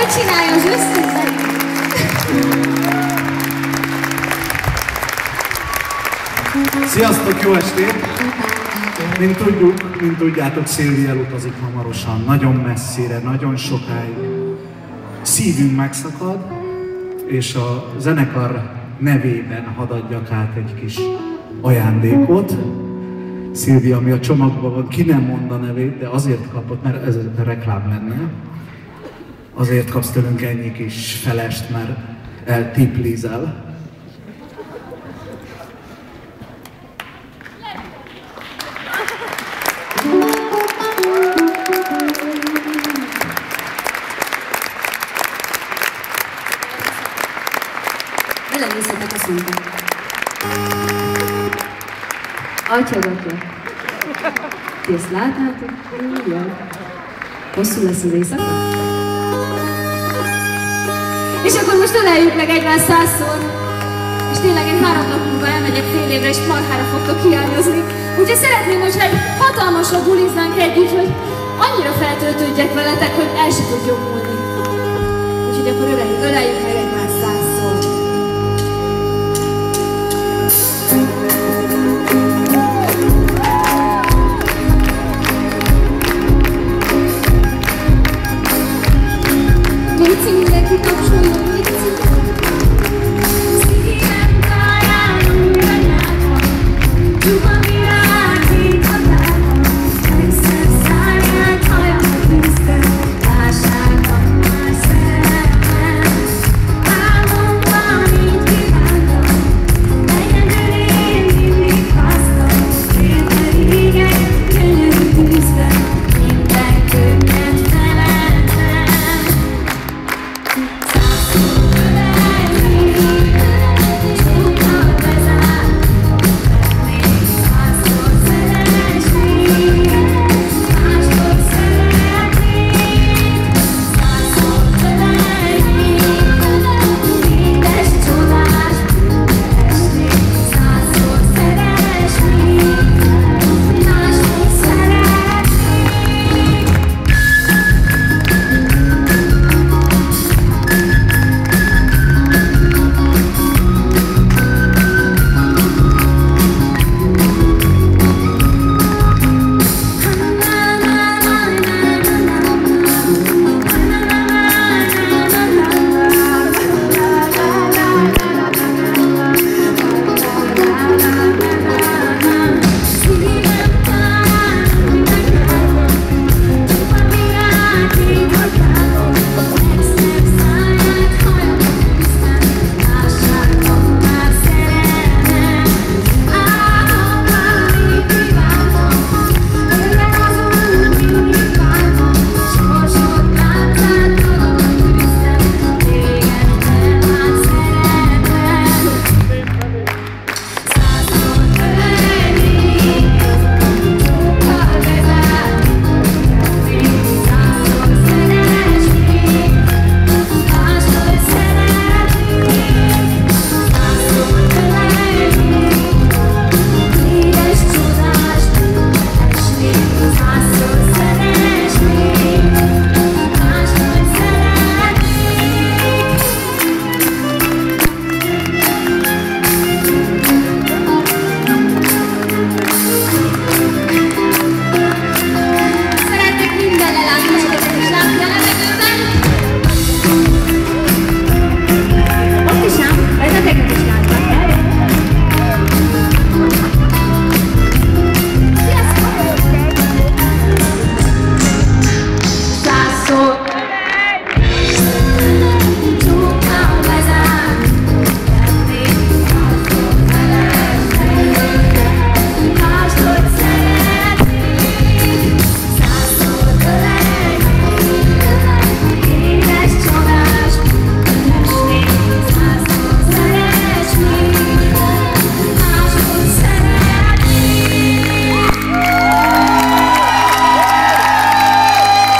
Ő csinálja az összes. Sziasztok, jó estét! Mint tudjátok, Szilvi elutazik hamarosan, nagyon messzire, nagyon sokáig. Szívünk megszakad, és a zenekar nevében hadd adjak át egy kis ajándékot. Szilvi, ami a csomagban van, ki nem mond a nevét, de azért kapott, mert ez a reklám lenne. Azért kapsz tőlünk ennyi kis felest, mert eltiplízel. Belenézhetek a szinten. Atya. Ti ezt látnátok? Jaj. Hosszú lesz az éjszaka? És akkor most öleljük meg egymást 100-szor. És tényleg én 3 nap múlva elmegyek fél évre, és marhára fogtok hiányozni. Úgyhogy szeretném, hogyha egy hatalmasra buliznánk együtt, hogy annyira feltöltődjek veletek, hogy el se tudjuk múlni. Úgyhogy akkor öleljük meg egymást 100-szor. Léci, mindenki kapcsoljon, léci!